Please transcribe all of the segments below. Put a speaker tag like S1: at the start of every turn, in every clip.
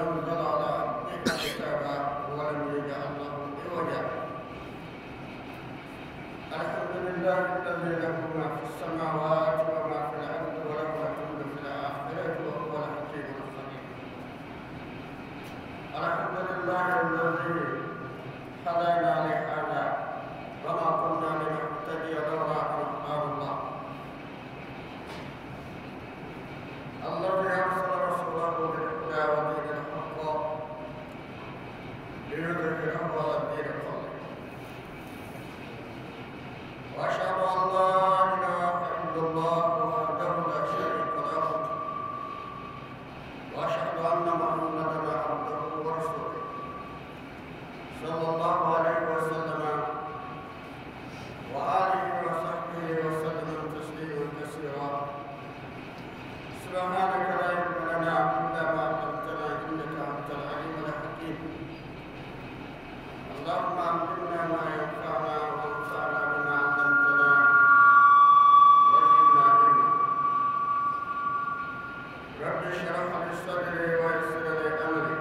S1: أنزل على عبده كتابا ولم يجعل له عوجا. الحمد لله الذي له ما في السماوات وما في الأرض وله الحمد في الآخرة وهو الحكيم الخبير. الحمد لله الذي هدانا لهذا وما كنا لنهتدي لولا أن هدانا الله. الذي أرسل رسوله بالهدى ودين الحق ليظهره على الدين كله. وأشهد أن لا إله إلا الله وحده لا شريك له، وأشهد أن محمدا عبده ورسوله صلى الله عليه وسلم وآله وصحبه وسلم تسليما كثيرا. سبحانك لا علم لنا إلا ما علمتنا إنك أنت العليم الحكيم. اللهم علمنا ما ينفعنا وانفعنا بما علمتنا وزدنا علما. رب اشرح لي صدري ويسر لي أمري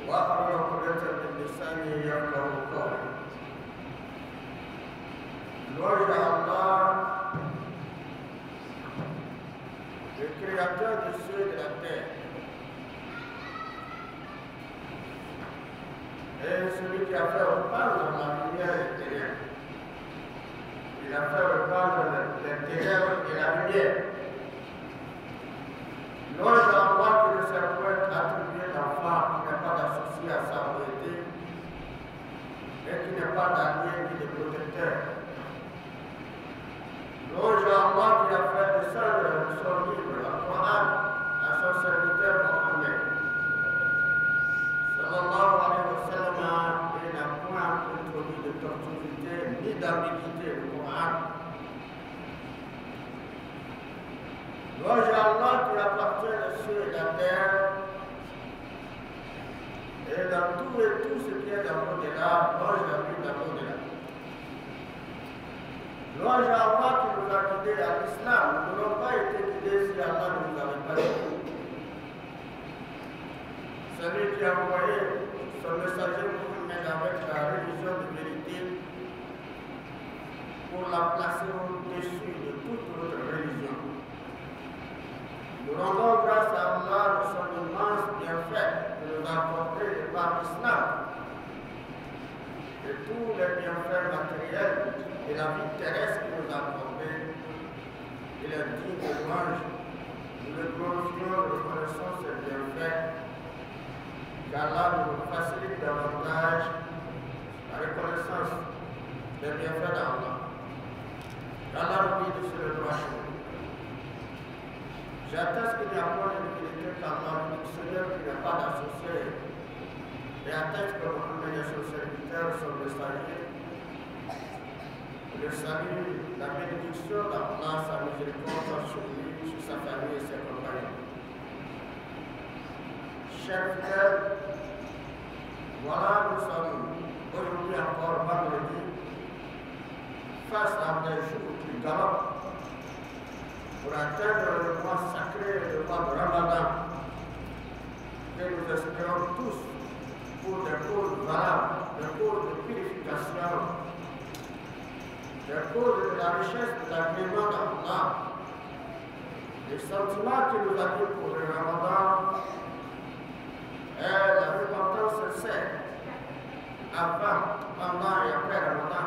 S1: واحلل عقدة من لساني يفقهوا قولي. Gloire à Allah, le créateur des cieux et de la terre, et celui qui a fait reprendre la lumière intérieure. Il a fait reprendre l'intérieur et la lumière. Gloire à Allah qui ne s'est point attribué d'enfant, qui n'est pas d'associé à sa volonté, et qui n'est pas d'allié ni de protecteur. Gloire à Allah qui a fait descendre son livre, le Coran, à son serviteur Mohammed. Sallallahu alayhi wa sallam, il n'a point introduit de tortuosité ni d'ambiguïté le Coran. Gloire à Allah qui appartient aux cieux et la terre, et dans tout ce qui est dans l'au-delà, gloire à lui dans l'au-delà. Gloire à Allah qui nous a guidés à l'islam. Nous n'aurions pas été guidés si Allah ne nous avait pas guidés. Celui qui a envoyé son messager Mohammed avec la religion de vérité pour la placer au-dessus de toute autre religion. Nous rendons grâce à Allah de son immense bienfait de nous apporter par l'islam et tous les bienfaits matériels et la vie terrestre qu'il nous a accordée. Il est digne de louange. Nous le glorifions, nous reconnaissons ses bienfaits. Qu'Allah nous facilite davantage la reconnaissance des bienfaits d'Allah. Qu'Allah nous guide sur le droit chemin. J'atteste qu'il n'y a point de divinité qu'Allah, le Seigneur qui n'a pas d'associé, et atteste que Mohammed est son serviteur, son messager. Le salut, la bénédiction d'Allah, sa miséricorde sur lui, sur sa famille et ses compagnons. Chers frères, voilà, nous sommes aujourd'hui encore vendredi, face à des jours qui galopent pour atteindre le mois sacré, le mois de Ramadan, que nous espérons tous pour des causes valables, des causes de purification, des causes de la richesse de l'agrément d'Allah. Les sentiments qu'il nous a dit pour le Ramadan est la repentance sincère avant, pendant et après Ramadan.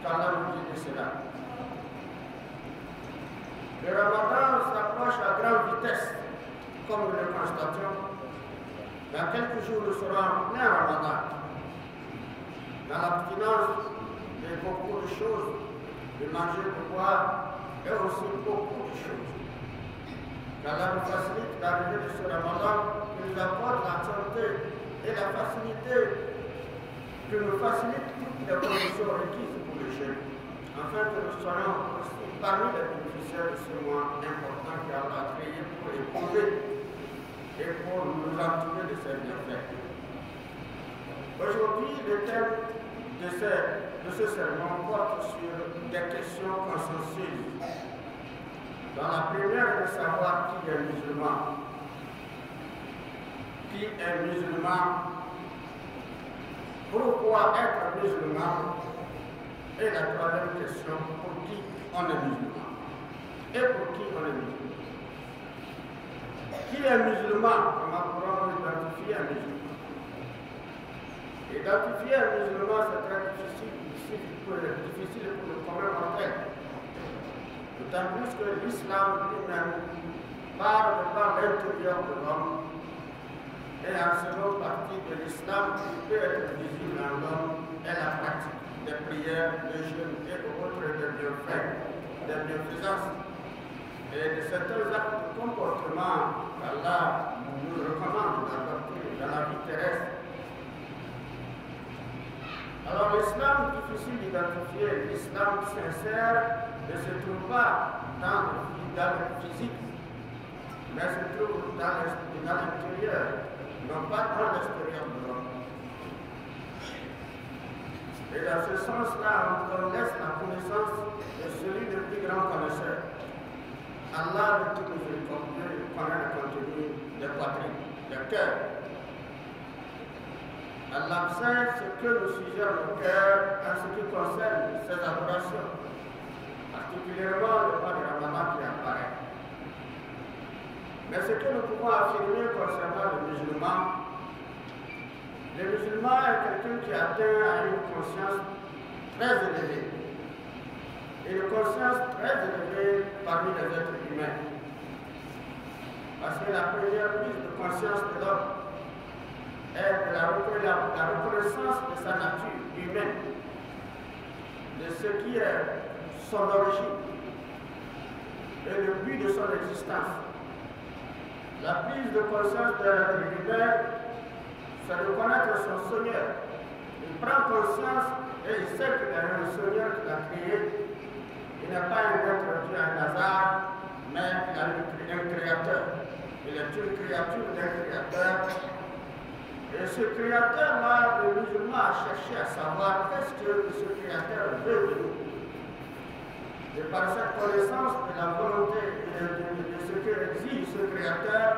S1: Qu'Allah nous dit de cela. Le Ramadan s'approche à grande vitesse, comme nous le constatons. Dans quelques jours, nous serons en plein Ramadan. Dans l'abstinence de beaucoup de choses, de manger, de boire, et aussi beaucoup de choses. Qu'Allah nous facilite l'arrivée de ce Ramadan, qui nous apporte la santé et la facilité, qui nous facilite toutes les conditions requises pour le jeûne, afin que nous soyons aussi parmi les bénéficiaires de ce mois important qu'Allah a créé pour éprouver et pour nous entourer de ses bienfaits. Aujourd'hui, le thème de ce sermon porte sur des questions consensuelles. Dans la première, de savoir qui est musulman. qui est musulman, pourquoi être musulman, et la troisième question, pour qui on est musulman et pour qui on est musulman. Qui est musulman? Comment pourrons-nous identifier un musulman? Identifier un musulman, c'est très difficile pour le commun mortel. D'autant plus que l'islam lui-même parle par l'intérieur de l'homme et en seconde partie de l'islam qui peut être visible en l'homme est la pratique des prières, des jeûnes et autres des bienfaits, des bienfaisances et de certains actes de comportement qu'Allah nous recommande d'adopter dans la vie terrestre. Alors l'islam difficile d'identifier, l'islam sincère ne se trouve pas dans le physique, mais se trouve dans l'intérieur, non pas dans l'extérieur de l'homme. Et dans ce sens-là, on laisse la connaissance de celui le plus grand connaisseur. Allah, le tout miséricordieux, connaît le contenu des poitrines, des cœurs. Allah sait ce que nous suggère le cœur en ce qui concerne ses adorations, particulièrement le mois de Ramadan qui apparaît. Mais ce que nous pouvons affirmer concernant le musulman est quelqu'un qui atteint à une conscience très élevée. Et une conscience très élevée parmi les êtres humains. Parce que la première prise de conscience de l'homme est la reconnaissance de sa nature humaine, de ce qui est son origine et le but de son existence. La prise de conscience de l'être humain, c'est de connaître son Seigneur. Il prend conscience et il sait qu'il y a un Seigneur qui l'a créé. Il n'est pas un être dû à un hasard, mais il a un créateur. Il est une créature d'un créateur. Et ce créateur-là, le musulman a cherché à savoir qu'est-ce que ce créateur veut de nous. Et par cette connaissance de la volonté de ce que exige ce créateur,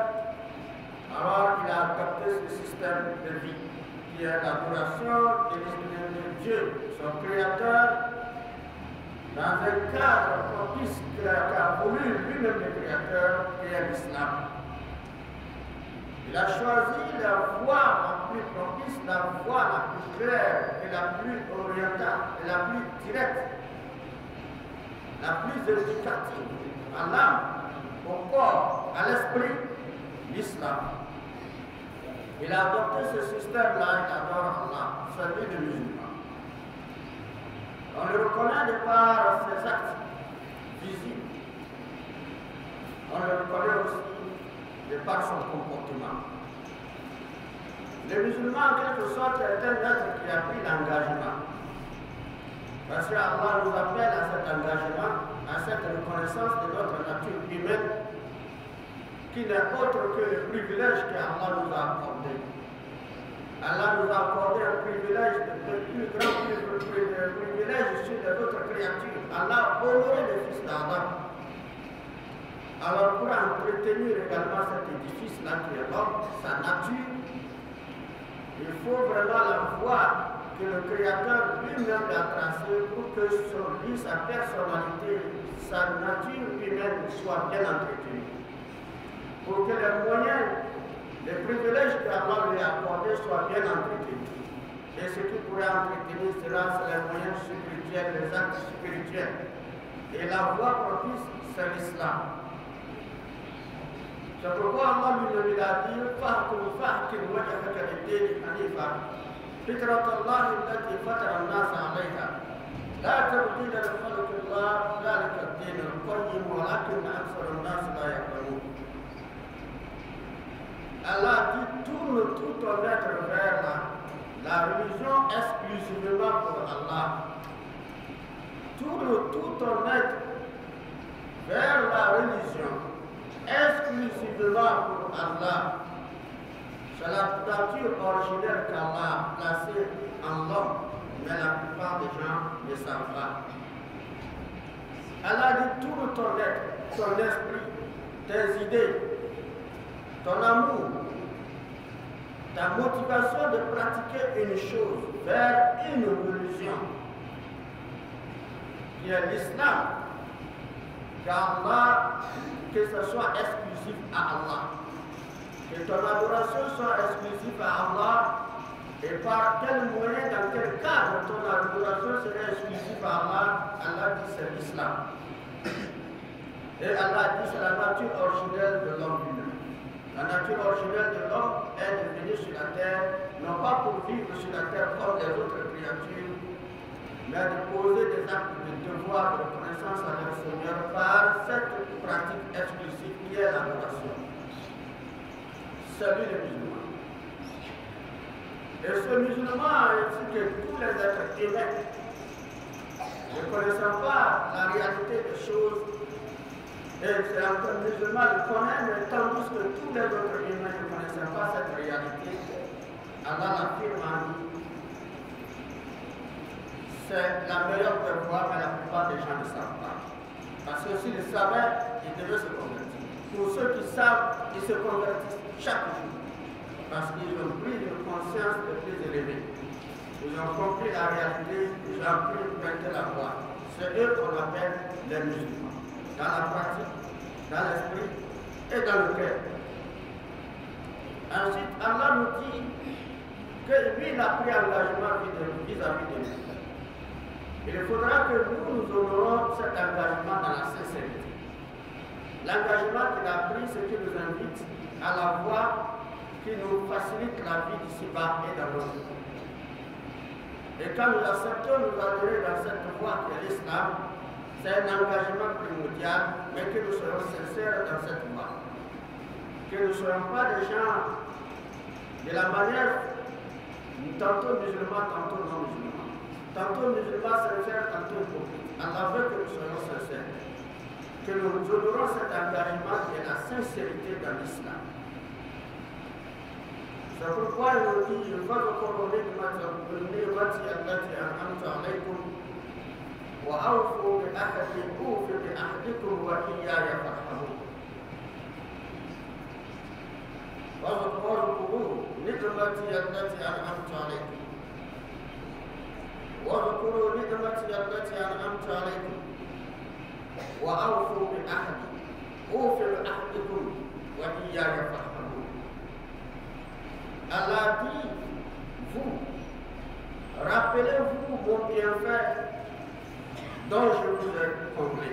S1: alors il a adopté ce système de vie qui est l'adoration de Dieu, son créateur, dans un cadre propice qu'a voulu lui-même le créateur, qui est l'islam. Il a choisi la voie la plus propice, la voie la plus claire et la plus orientale et la plus directe, la plus éducative à l'âme, au corps, à l'esprit, l'islam. Il a adopté ce système-là, il adore Allah, celui des musulmans. On le reconnaît de par ses actes visibles. On le reconnaît aussi de par son comportement. Le musulman, en quelque sorte, est un être qui a pris l'engagement. Parce qu'Allah nous appelle à cet engagement, à cette reconnaissance de notre nature humaine, qui n'est autre que le privilège qu'Allah nous a accordé. Allah nous a accordé un privilège, le plus grand privilège sur les autres créatures. Allah a honoré le fils d'Adam. Alors pour entretenir également cet édifice-là qui est l'homme, sa nature, il faut vraiment la voie que le Créateur lui-même a tracée pour que sa personnalité, sa nature humaine soit bien entretenue. Pour que les moyens, les privilèges qu'Allah lui a accordés soient bien entretenus. Et ce qui pourrait entretenir cela, c'est les moyens spirituels, les actes spirituels. Et la voie propice, c'est l'islam. C'est pourquoi Allah lui a dit فَأْكِمْ وَجْهَكَ لِلدِّينِ حَنِيفًا فِطْرَةَ اللَّهِ الَّتِي فَطَرَ النَّاسَ عَلَيْهَا لَا تَبْدِيلَ لِخَلْقِ اللَّهِ ذَلِكَ الدِّينُ الْقَيِّمُ وَلَكِنَّ أَكْثَرَ النَّاسِ لَا يَعْلَمُونَ. Allah dit tourne tout ton être vers la religion exclusivement pour Allah. Tourne tout ton être vers la religion exclusivement pour Allah. C'est la nature originelle qu'Allah a placée en l'homme, mais la plupart des gens ne savent pas. Allah dit tourne ton être, ton esprit, tes idées, ton amour, ta motivation de pratiquer une chose vers une religion qui est l'islam, qu'Allah, que ce soit exclusif à Allah, que ton adoration soit exclusive à Allah, et par quel moyen, dans quel cadre ton adoration serait exclusive à Allah, Allah dit c'est l'islam. Et Allah dit c'est la nature originelle de l'homme humain. La nature originelle de l'homme est de venir sur la terre, non pas pour vivre sur la terre comme les autres créatures, mais de poser des actes de devoir de reconnaissance à leur Seigneur par cette pratique exclusive qui est l'adoration. Celui des musulmans. Et ce musulman, ainsi que tous les êtres humains, ne connaissant pas la réalité des choses, et c'est un musulman le connaît, mais tandis que tous les autres humains ne connaissent pas cette réalité, Allah l'affirme en lui. C'est la meilleure devoir, mais la plupart des gens ne savent pas. Parce que s'ils savaient, ils devaient se convertir. Pour ceux qui savent, ils se convertissent chaque jour. Parce qu'ils ont pris une conscience de plus élevée. Ils ont compris la réalité, ils ont pu prêter la voie. C'est eux qu'on appelle les musulmans. Dans la pratique, dans l'esprit et dans le cœur. Ensuite, Allah nous dit que lui, il a pris engagement vis-à-vis de nous. Il faudra que nous honorons cet engagement dans la sincérité. L'engagement qu'il a pris, c'est qu'il nous invite à la voie qui nous facilite la vie d'ici-bas et dans notre vie. Et quand nous acceptons nous adhérer dans cette voie qui est l'islam, c'est un engagement primordial, mais que nous soyons sincères dans cette voie. Que nous ne soyons pas des gens de la manière tantôt musulmans, tantôt non musulmans. Tantôt musulmans sincères, tantôt hypocrites. Allah veut que nous soyons sincères. Que nous honorons cet engagement qui est la sincérité dans l'islam. C'est pourquoi il nous dit, je veux recommander وأوفوا بعهدي أوف بعهدكم وإياي فارحبون. واذكروا نعمتي التي أنعمت عليكم. واذكروا نعمتي التي أنعمت عليكم وأوفوا بعهدي أوف بعهدكم وإياي فارحبون. Allah dit, vous, rappelez-vous mon bienfait dont je vous ai comblé.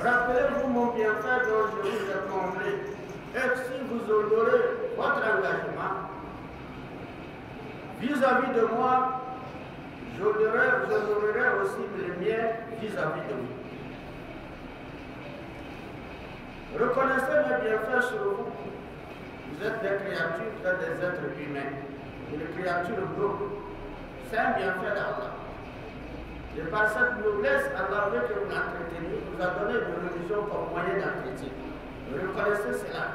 S1: Rappelez-vous mon bienfait dont je vous ai comblé. Et si vous honorez votre engagement vis-à-vis de moi, j'honorerai aussi le mien vis-à-vis de vous. Reconnaissez mes bienfaits sur vous. Vous êtes des créatures, vous êtes des êtres humains. Une créature noble. C'est un bienfait d'Allah. Et par cette noblesse, Allah veut que vous l'entreteniez, vous a donné une religion comme moyen d'entretien. Reconnaissez cela.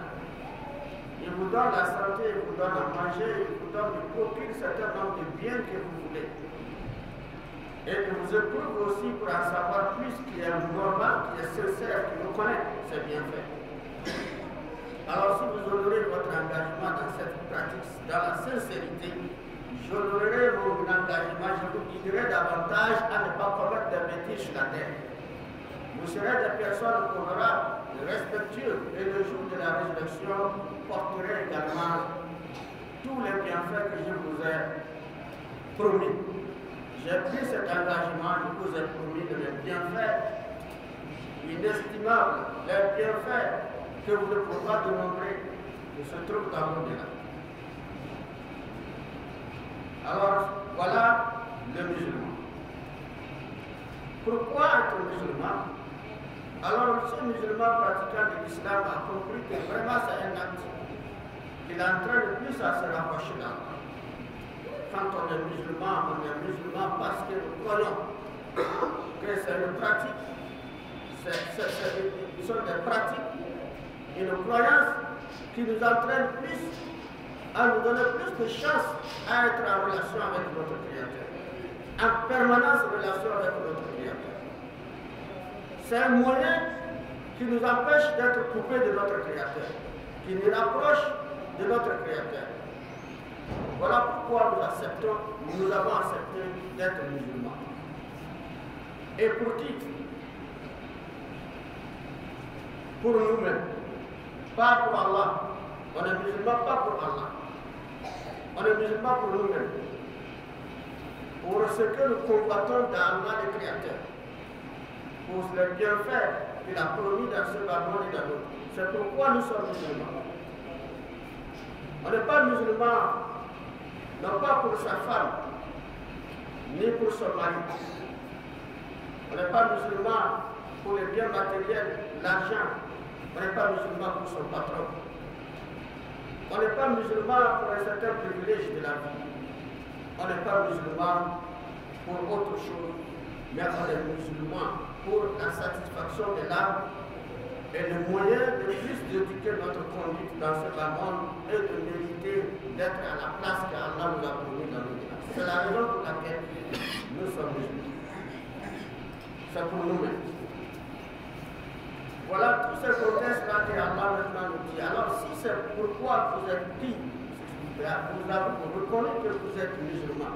S1: Il vous donne la santé, il vous donne à manger, il vous donne, il procure un certain nombre de biens que vous voulez. Et il vous éprouve aussi pour en savoir plus, qui est normal, qui est sincère, qui reconnaît ses bienfaits. Alors si vous honorez votre engagement dans cette pratique, dans la sincérité, j'honorerai mon engagement, je vous guiderai davantage à ne pas commettre des bêtises sur la terre. Vous serez des personnes honorables, respectueuses, et le jour de la résurrection, porterez également tous les bienfaits que je vous ai promis. J'ai pris cet engagement, je vous ai promis de mes bienfaits inestimables, les bienfaits que vous ne pouvez pas dénombrer, qui se trouvent dans l'au-delà. Alors, voilà le musulman. Pourquoi être musulman? Alors, ce musulman pratiquant de l'islam a compris que vraiment c'est un acte qui l'entraîne plus à se rapprocher d'Allah. Quand on est musulman parce que nous croyons que c'est une pratique, ce sont des pratiques, une croyance qui nous entraîne plus à nous donner plus de chance à être en relation avec notre Créateur, en permanence en relation avec notre Créateur. C'est un moyen qui nous empêche d'être coupés de notre Créateur, qui nous rapproche de notre Créateur. Voilà pourquoi nous avons accepté d'être musulmans. Et pour qui? Pour nous-mêmes, pas pour Allah. On est musulman pas pour Allah. On est musulman pour nous-mêmes. Pour ce que nous combattons dans Allah le Créateur. Pour les bienfaits qu'il a promis dans ce bâtiment et dans l'autre. C'est pourquoi nous sommes musulmans. On n'est pas musulman, non pas pour sa femme, ni pour son mari. On n'est pas musulman pour les biens matériels, l'argent. On n'est pas musulman pour son patron. On n'est pas musulman pour un certain privilège de la vie. On n'est pas musulman pour autre chose, mais on est musulman pour la satisfaction de l'âme et le moyen de plus d'éduquer notre conduite dans ce monde et de mériter d'être à la place qu'Allah nous a promis dans le monde. C'est la raison pour laquelle nous sommes musulmans. C'est pour nous-mêmes. Voilà tous ces contextes-là que Allah maintenant nous dit. Alors si c'est pourquoi vous êtes dit, vous reconnaissez que vous êtes musulman.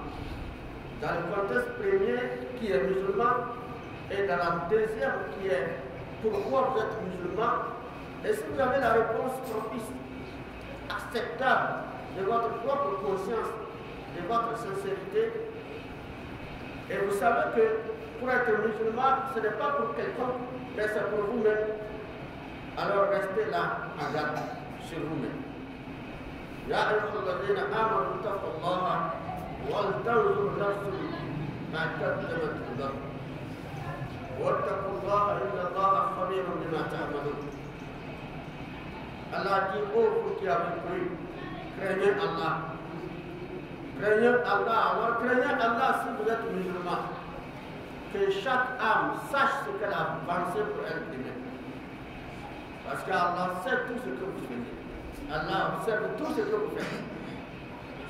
S1: Dans le contexte premier qui est musulman et dans la deuxième qui est pourquoi vous êtes musulman, et si vous avez la réponse propice, acceptable de votre propre conscience, de votre sincérité, et vous savez que pour être musulman, ce n'est pas pour quelqu'un, mais c'est pour vous-même. Alors restez là en garde sur vous-même. Ya ayyuhalladhina amanu taqullaha wal tanzur nafsun ma qaddamat lighad. Wattaqullaha inna Allaha khabirun bima ta'malun. Allah dit, ô vous qui avez cru, craignez Allah. Craignez Allah. Alors craignez Allah si vous êtes musulman. Que chaque âme sache ce qu'elle a pensé pour elle-même. Parce qu'Allah sait tout ce que vous faites. Allah observe tout ce que vous faites.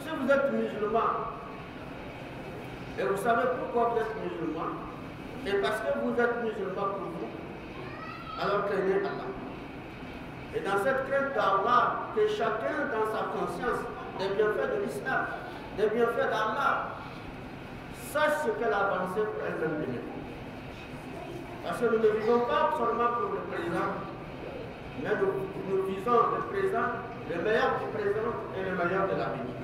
S1: Si vous êtes musulman, et vous savez pourquoi vous êtes musulman, et parce que vous êtes musulman pour vous, alors craignez Allah. Et dans cette crainte d'Allah, que chacun dans sa conscience des bienfaits de l'islam, des bienfaits d'Allah, sache ce qu'elle a avancé pour elle-même. Parce que nous ne vivons pas seulement pour le présent, mais nous visons le présent, le meilleur du présent et le meilleur de l'avenir.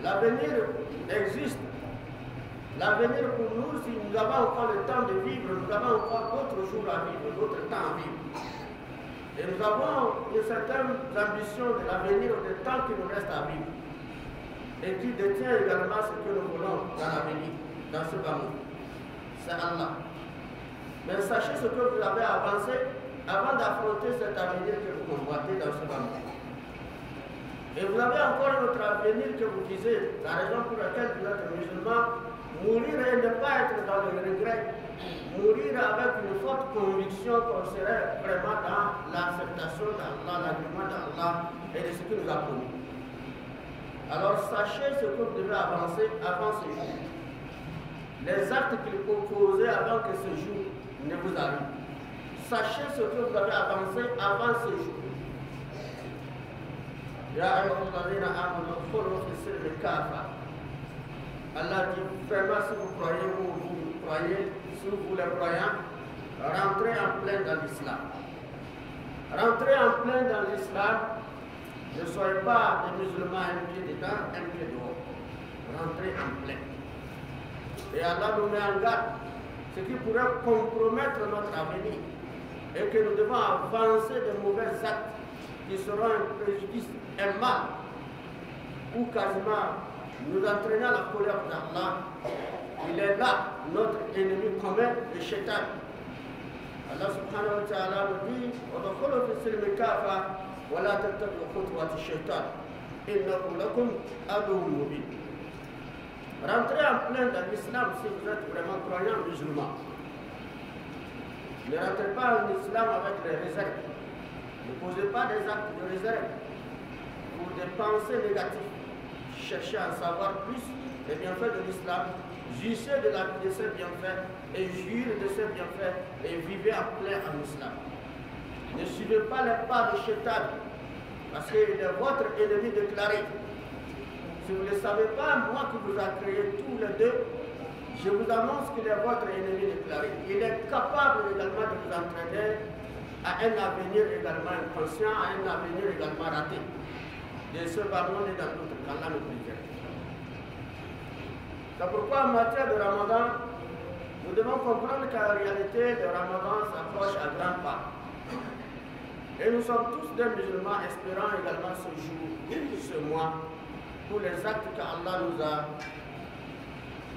S1: L'avenir existe. L'avenir pour nous, si nous avons encore le temps de vivre, nous avons encore d'autres jours à vivre, d'autres temps à vivre. Et nous avons une certaine ambition de l'avenir, du temps qui nous reste à vivre. Et qui détient également ce que nous voulons dans l'avenir, dans ce bas-monde. C'est Allah. Mais sachez ce que vous avez avancé avant d'affronter cet avenir que vous convoitez dans ce bas-monde. Et vous avez encore un autre avenir que vous visez, la raison pour laquelle vous êtes musulman, mourir et ne pas être dans le regret, mourir avec une forte conviction qu'on serait vraiment dans l'acceptation d'Allah, l'agrément d'Allah et de ce qu'il nous a promis. Alors sachez ce que vous devez avancer avant ce jour. Les actes qu'il faut poser avant que ce jour ne vous arrive. Sachez ce que vous avez avancé avant ce jour. Ya ayyuhalladhina amanu udkhulu fi silmi kafa. Allah dit vraiment si vous croyez ou vous croyez, si vous les croyants, rentrez en plein dans l'islam. Rentrez en plein dans l'islam. Ne soyez pas des musulmans un pied dedans, un pied dehors. Rentrez en plein. Et Allah nous met en garde, ce qui pourrait compromettre notre avenir. Et que nous devons avancer de mauvais actes qui seront un préjudice, un mal, ou quasiment nous entraîner à la colère d'Allah. Il est là, notre ennemi commun, le shaitan. Allah subhanahu wa ta'ala nous dit, وَدَخُلُوا فِي السِّلْمِ كَافَةً وَلَا تَتَّبِعُوا خُطُوَاتِ الشَّيْطَانِ إِنَّهُ لَكُمْ عَدُوٌّ مُبِينٌ. Rentrez en plein dans l'islam si vous êtes vraiment croyant musulman. Ne rentrez pas en islam avec les réserves. Ne posez pas des actes de réserve ou des pensées négatives. Cherchez à en savoir plus les bienfaits de l'islam, jouissez de ces bienfaits et jurez de ces bienfaits et vivez en plein en islam. Ne suivez pas les pas de Shaitan parce qu'il est votre ennemi déclaré. Si vous ne le savez pas, moi qui vous a créé tous les deux, je vous annonce qu'il est votre ennemi déclaré. Il est capable également de vous entraîner à un avenir également inconscient, à un avenir également raté. De ce ballon et dans l'autre, qu'Allah nous préserve. C'est pourquoi en matière de Ramadan, nous devons comprendre qu'en réalité, le Ramadan s'approche à grands pas. Et nous sommes tous des musulmans espérant également ce jour, ce mois, pour les actes qu'Allah nous a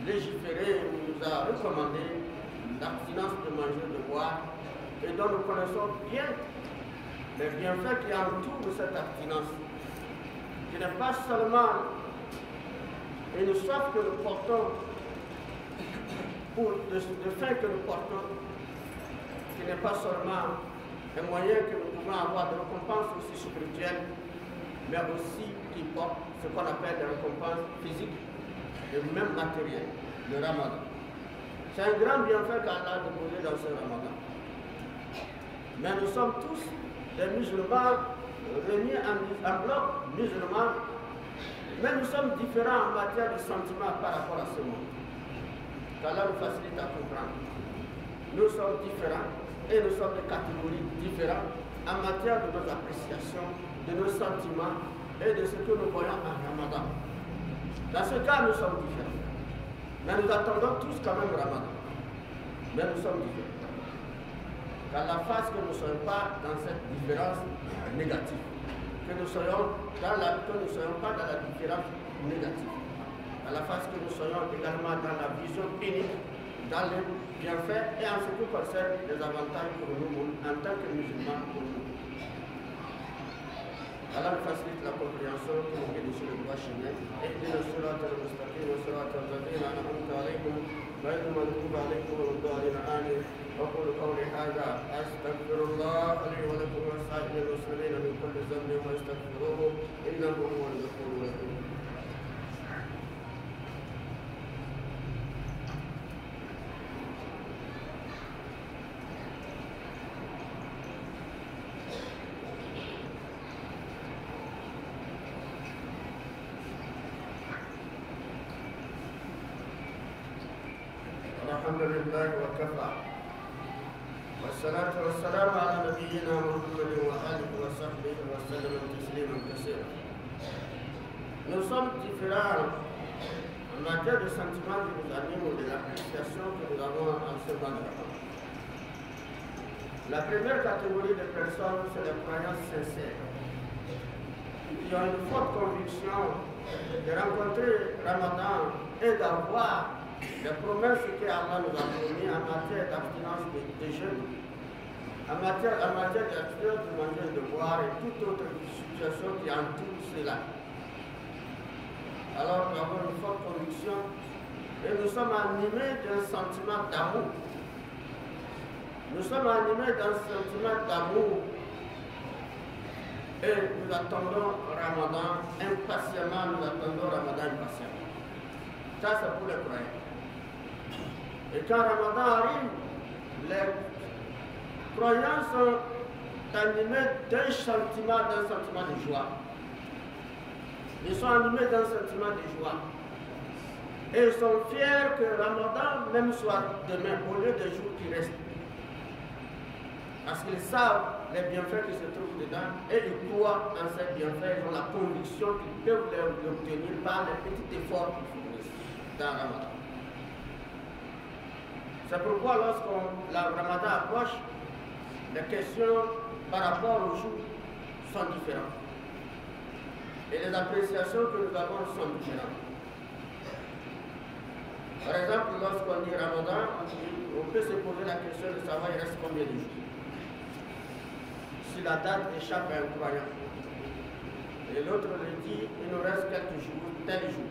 S1: légiférés, nous a recommandé, l'abstinence de manger, de boire, et dont nous connaissons bien les bienfaits qui entourent cette abstinence, qui n'est pas seulement une soif que nous portons, de faim que nous portons, qui n'est pas seulement un moyen que nous pouvons avoir de récompense aussi spirituelle, mais aussi qui porte ce qu'on appelle des récompenses physiques et même matérielles, le Ramadan. C'est un grand bienfait qu'Allah a déposé dans ce Ramadan. Mais nous sommes tous des musulmans réunis en bloc musulmans, mais nous sommes différents en matière de sentiments par rapport à ce monde. Qu'Allah nous facilite à comprendre. Nous sommes différents et nous sommes de catégories différentes en matière de nos appréciations, de nos sentiments et de ce que nous voyons en Ramadan. Dans ce cas, nous sommes différents. Mais nous attendons tous quand même Ramadan. Mais nous sommes différents. Qu'Allah fasse que nous ne soyons pas dans cette différence négative. Que nous ne soyons pas dans la différence négative. Qu'Allah fasse que nous soyons également dans la vision unique, dans les bienfaits et en ce qui concerne les avantages pour nous en tant que musulmans pour nous. Allah nous facilite la compréhension pour nous guider sur le droit chemin. اهدنا الصراط المستقيم وصراط الذين أنعمت عليهم غير المغضوب عليهم ولا الضالين آمين. أقول قولي هذا أستغفر الله لي ولكم ولسائر المسلمين من كل ذنب واستغفروه إنه هو الغفور الرحيم. الحمد لله وكفى والصلاة والسلام على نبينا محمد وآله وصحبه وسلم تسليما كثيرا. Nous sommes différents en matière de sentiments qui nous animent ou de l'appréciation que nous avons en ce moment. La première catégorie de personnes, c'est les croyants sincères, qui ont une forte conviction de rencontrer Ramadan et d'avoir les promesses que Allah nous a promis en matière d'abstinence de jeûne, en matière d'abstinence de manger, de boire et toute autre situation qui entoure cela. Alors nous avons une forte conviction et nous sommes animés d'un sentiment d'amour. Nous sommes animés d'un sentiment d'amour et nous attendons Ramadan impatiemment, nous attendons Ramadan impatiemment. Ça c'est pour les croyants. Et quand Ramadan arrive, les croyants sont animés d'un sentiment de joie. Ils sont animés d'un sentiment de joie. Et ils sont fiers que Ramadan même soit demain, au lieu des jours qui restent. Parce qu'ils savent les bienfaits qui se trouvent dedans et ils croient en ces bienfaits, ils ont la conviction qu'ils peuvent les obtenir par les petits efforts qu'ils fournissent dans Ramadan. C'est pourquoi lorsqu'on la Ramadan approche, les questions par rapport au jour sont différentes. Et les appréciations que nous avons sont différentes. Par exemple, lorsqu'on dit Ramadan, on peut se poser la question de savoir il reste combien de jours. Si la date échappe à un croyant. Et l'autre le dit, il nous reste quelques jours, tel jour.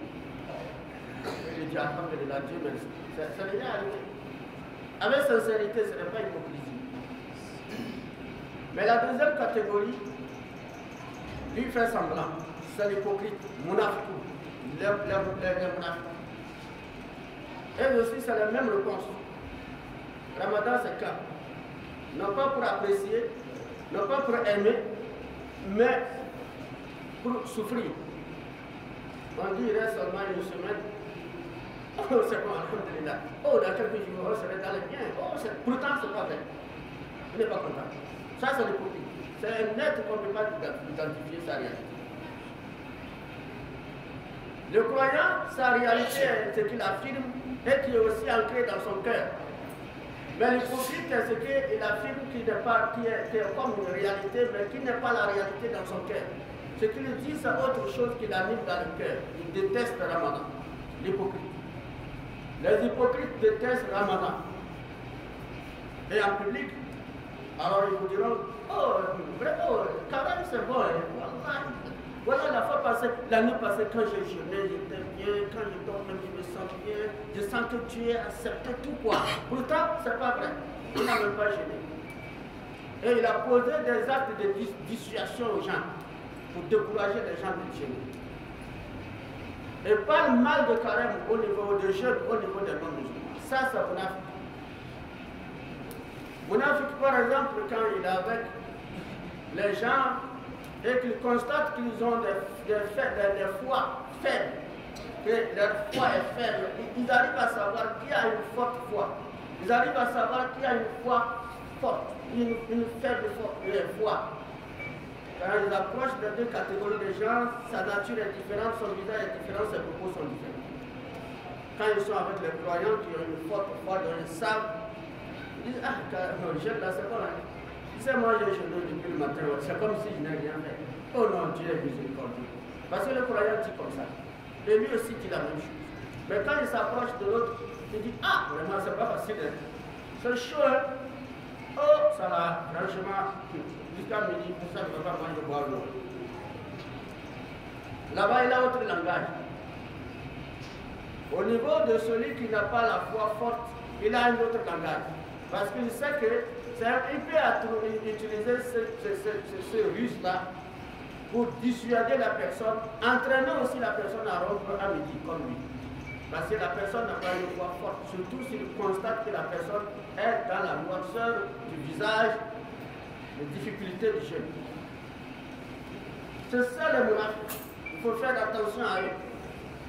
S1: Il dit, alhamdulillah, Dieu merci. Ça n'est pas arrivé. Avec sincérité, ce n'est pas hypocrisie. Mais la deuxième catégorie, lui fait semblant. C'est l'hypocrite, munafikou, les munafikou. Et aussi, c'est la même réponse. Ramadan, c'est quand? Non pas pour apprécier, non pas pour aimer, mais pour souffrir. On dit il reste seulement une semaine. Oh, c'est bon, alhamdulillah. Oh, dans quelques jours, oh, ça va aller bien. Oh, pourtant, c'est pas vrai. On n'est pas content. Ça, c'est l'hypocrisie. C'est un être qu'on ne peut pas identifier sa réalité. Le croyant, sa réalité est ce qu'il affirme et qui est aussi ancré dans son cœur. Mais l'hypocrite est ce qu'il affirme qui est comme une réalité, mais qui n'est pas la réalité dans son cœur. Ce qu'il dit, c'est autre chose qui l'anime dans le cœur. Il déteste le Ramadan. L'hypocrite. Les hypocrites détestent le Ramadan. Et en public, alors ils vous diront, quand même c'est bon, voilà la fois passée, l'année passée quand j'ai jeûné, j'étais bien, quand je dors même je me sens bien, je sens que Dieu a accepté tout quoi. Pourtant, c'est pas vrai, il n'a même pas jeûné. Et il a posé des actes de dissuasion aux gens, pour décourager les gens de jeûner. Et parle mal de carême au niveau des jeunes, au niveau des non-musulmans. Ça, c'est Mounafik. Mounafik, par exemple, quand il est avec les gens et qu'ils constatent qu'ils ont des foi faibles, que leur foi est faible, ils arrivent à savoir qui a une forte foi. Ils arrivent à savoir qui a une foi forte, une faible foi. Quand ils approchent de deux catégories de gens, sa nature est différente, son visage est différent, ses propos sont différents. Quand ils sont avec les croyants qui ont une forte foi, dont ils savent, ils disent, ah, jeûne là, c'est bon. Hein. Tu sais, moi, j'ai jeûné depuis le matin, c'est comme si je n'ai rien fait. Oh non, Dieu est miséricordieux. Parce que le croyant dit comme ça. Et lui aussi dit la même chose. Mais quand il s'approche de l'autre, il dit, ah, vraiment, c'est pas facile. Hein. C'est chaud, hein. Oh, ça là, franchement, jusqu'à midi, pour ça, je ne peux pas manger boire l'eau. Là-bas, il a autre langage. Au niveau de celui qui n'a pas la foi forte, il a un autre langage. Parce qu'il sait qu'il peut utiliser ce ruse-là pour dissuader la personne, entraîner aussi la personne à rompre à midi comme lui. Parce que la personne n'a pas une foi forte, surtout s'il constate que la personne est dans la noirceur du visage, les difficultés du jeûne. C'est ça le Mounafik. Il faut faire attention à eux.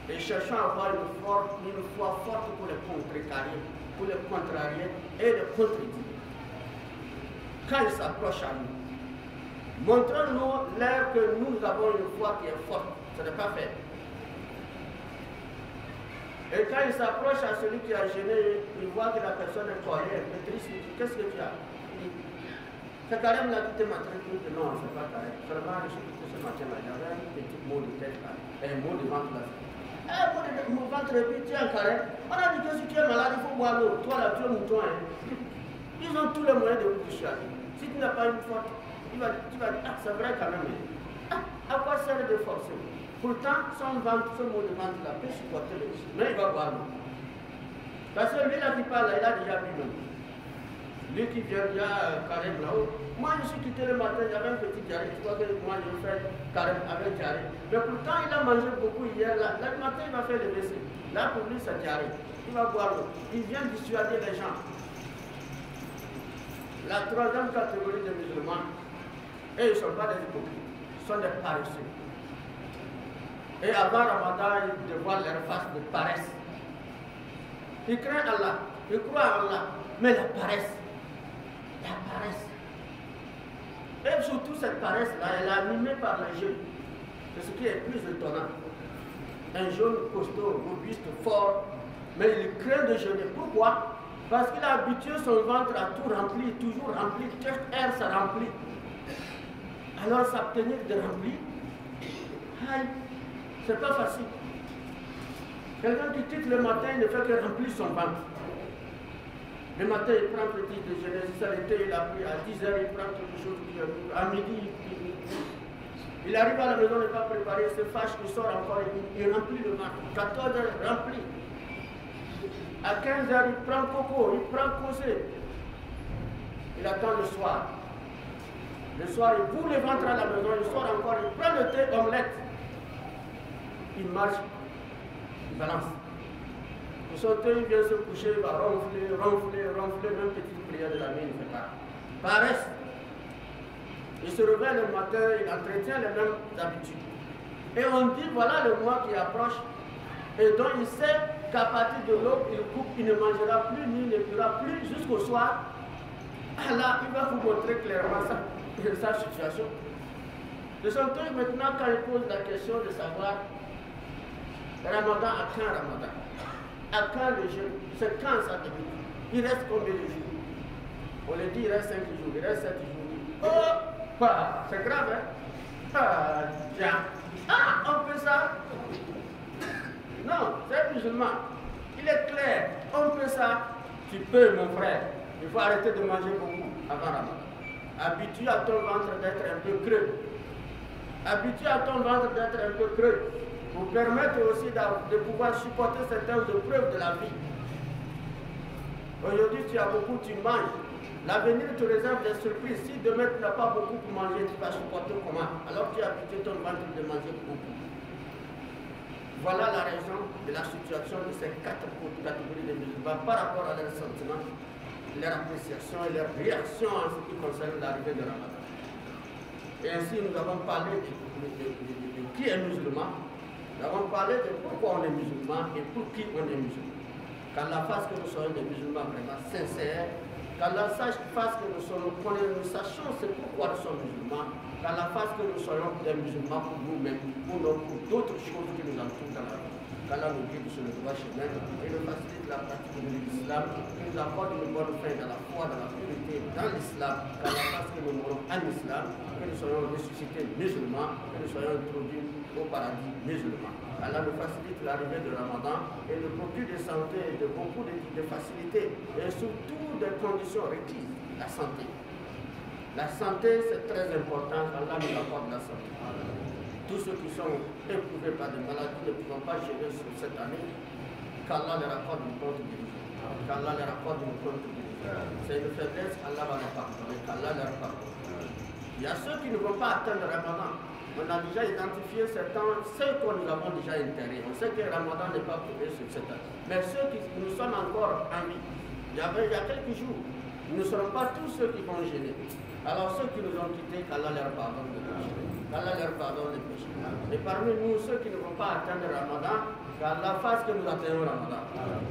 S1: Et cherchons à avoir une foi forte pour les contrecarrer, pour les contrarier et les contredire. Quand ils s'approchent à nous, montrons-nous l'air que nous avons une foi qui est forte. Ce n'est pas fait. Et quand il s'approche à celui qui a gêné, il voit que la personne est colère, est triste, il dit, qu'est-ce que tu as? Il dit, c'est carême là qui te m'a traité. Non, c'est pas carême. Seulement, je suis ce matin-là, il y avait un petit mot de tête là, et un mot de ventre là. Mon ventre, et puis tu es en carême. On a dit que si tu es malade, il faut boire l'eau. Toi là, tu es mouton. Hein. Ils ont tous les moyens de vous dissuader. Si tu n'as pas une foi, tu vas dire, ah, c'est vrai quand même. Ah, à quoi sert de forcer? Pourtant, son ventre, ce mot de ventre là, peut supporter le risque. Mais il va boire l'eau. Parce que lui là qui parle, il a déjà bu l'eau. Lui qui vient déjà carême là-haut. Moi, je suis quitté le matin, j'avais un petit diarrhée. Tu vois que moi, je fais carême avec diarrhée. Mais pourtant, il a mangé beaucoup hier. Là, le matin, il va faire le WC. Là, pour lui, c'est diarrhée. Il va boire l'eau. Il vient dissuader les gens. La troisième catégorie de musulmans, et ils ne sont pas des hypocrites, ils sont des paresseux. Et avant Ramadan, ils dévoilent leur face de paresse. Ils craignent Allah, ils croient en Allah, mais la paresse. Et surtout cette paresse-là, elle est animée par le jeûne. C'est ce qui est plus étonnant. Un jeune costaud, robuste, fort, mais il craint de jeûner. Pourquoi? Parce qu'il a habitué son ventre à tout remplir, toujours rempli. Chaque air, ça remplit. Alors s'abstenir de remplir, c'est pas facile. Quelqu'un qui quitte le matin, il ne fait que remplir son ventre. Le matin, il prend petit déjeuner. Si ça l'été, il a pris à 10 h, il prend quelque chose. À midi, il arrive à la maison, il n'est pas préparé, il se fâche, il sort encore, il remplit le ventre. 14 h, rempli. À 15 h, il prend coco, il prend causé. Il attend le soir. Le soir, il bourre le ventre à la maison, il sort encore, il prend le thé omelette. Il marche, il balance. Il sort, il vient se coucher, il va ronfler, même petite prière de la nuit, il ne fait pas. Paresse. Il se réveille le matin, il entretient les mêmes habitudes. Et on dit, voilà le mois qui approche. Et donc il sait qu'à partir de l'aube, il coupe, il ne mangera plus, ni ne buvra plus jusqu'au soir. Là, il va vous montrer clairement sa situation. De son truc, maintenant, quand il pose la question de savoir Ramadan, à quand Ramadan? À quand le jeûne? C'est quand ça débute? Il reste combien de jours? On le dit, il reste 5 jours, il reste 7 jours. Oh, c'est grave, hein? On fait ça? Non, c'est musulman. Il est clair, on fait ça. Tu peux, mon frère. Il faut arrêter de manger beaucoup avant Ramadan. Habitue à ton ventre d'être un peu creux. Habitue à ton ventre d'être un peu creux. Pour permettre aussi de pouvoir supporter certaines épreuves de la vie. Aujourd'hui, tu as beaucoup, tu manges. L'avenir te réserve des surprises. Si demain tu n'as pas beaucoup pour manger, tu vas supporter comment? Alors tu as habitué ton ventre de manger beaucoup. Voilà la raison de la situation de ces 4 catégories de musulmans par rapport à leurs sentiments, leur appréciation et leur réaction en ce qui concerne l'arrivée de Ramadan. Et ainsi, nous avons parlé de qui est musulman, nous avons parlé de pourquoi on est musulman et pour qui on est musulman. Qu'Allah fasse que nous soyons des musulmans vraiment sincères, qu'Allah fasse que nous sachions c'est pourquoi nous sommes musulmans, qu'Allah fasse que nous soyons des musulmans pour nous-mêmes, pour d'autres choses qui nous entourent dans la vie. Qu'Allah nous guide sur le droit chemin et nous facilite la pratique de l'islam, qu'il nous apporte une bonne fin dans la foi, dans la purité, dans l'islam, qu'Allah fasse que nous mourons en islam, que nous soyons ressuscités musulmans, que nous soyons introduits au paradis musulman. Allah nous facilite l'arrivée de Ramadan et nous procure de santé, de beaucoup de facilité et surtout des conditions requises, la santé. La santé, c'est très important, Allah nous apporte la santé. Tous ceux qui sont éprouvés par des maladies ne pouvant pas gérer sur cette année, qu'Allah leur accorde une compte guérison. Qu'Allah leur accorde une compte guérison. C'est une faiblesse, Allah va leur pardonner, qu'Allah leur pardonne. Il y a ceux qui ne vont pas atteindre le Ramadan. On a déjà identifié certains, ceux que nous avons déjà intérêts. On sait que le Ramadan n'est pas prouvé sur cette année. Mais ceux qui nous sommes encore en vie, il y a quelques jours, nous ne serons pas tous ceux qui vont gêner. Alors ceux qui nous ont quittés, qu'Allah leur pardonne les péchés. Qu'Allah leur pardonne les péchés. Et parmi nous, ceux qui ne vont pas atteindre le Ramadan, qu'Allah fasse que nous atteignons le Ramadan.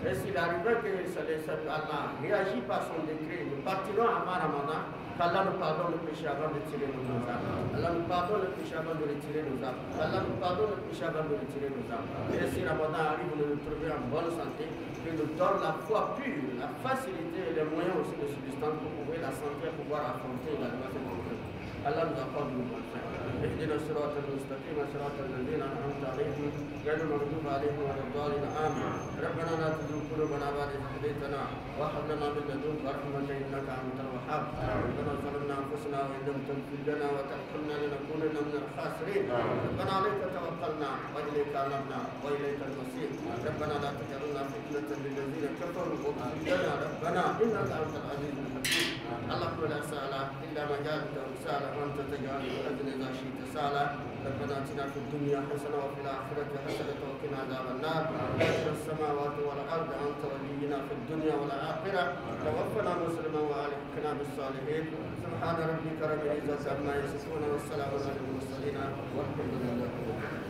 S1: Et s'il arriverait que Allah réagit par son décret, nous partirons avant Ramadan, qu'Allah nous pardonne le péché avant de tirer nos âmes. Allah nous pardonne le péché avant de retirer nos âmes. Allah nous pardonne le péché avant de retirer nos âmes. Et si Ramadan arrive, nous nous trouver en bonne santé, qu'il nous donne la foi pure, la facilité et les moyens aussi de subsistance pour pouvoir la santé et pouvoir affronter la nouvelle épreuve. Allah nous accorde une bonne fin. اهدنا الصراط المستقيم صراط الذين انعمت عليهم غير المغضوب عليهم ولا الضالين امين. ربنا لا تزغ قلوبنا بعد إذ هديتنا وهب لنا من لدنك رحمة انك انت الوهاب. ربنا ظلمنا انفسنا وان لم تغفر لنا وترحمنا لنكونن من الخاسرين. ربنا عليك توكلنا واليك انبنا واليك المصير. ربنا لا تجعلنا فتنة للذين كفروا واغفر لنا ربنا انك انت العزيز الحكيم. اللهم لا سهل الا ما جعلته سهلا وانت تجعل الاذن اذا شئت سهلا. ربنا اتنا في الدنيا حسنه وفي الاخره حسنه وقنا عذاب النار. خالق السماوات والارض انت ولينا في الدنيا والاخره. توفنا مسلما والحقنا بالصالحين. سبحان ربك رب العزه عما يصفون والسلام على المرسلين والحمد لله.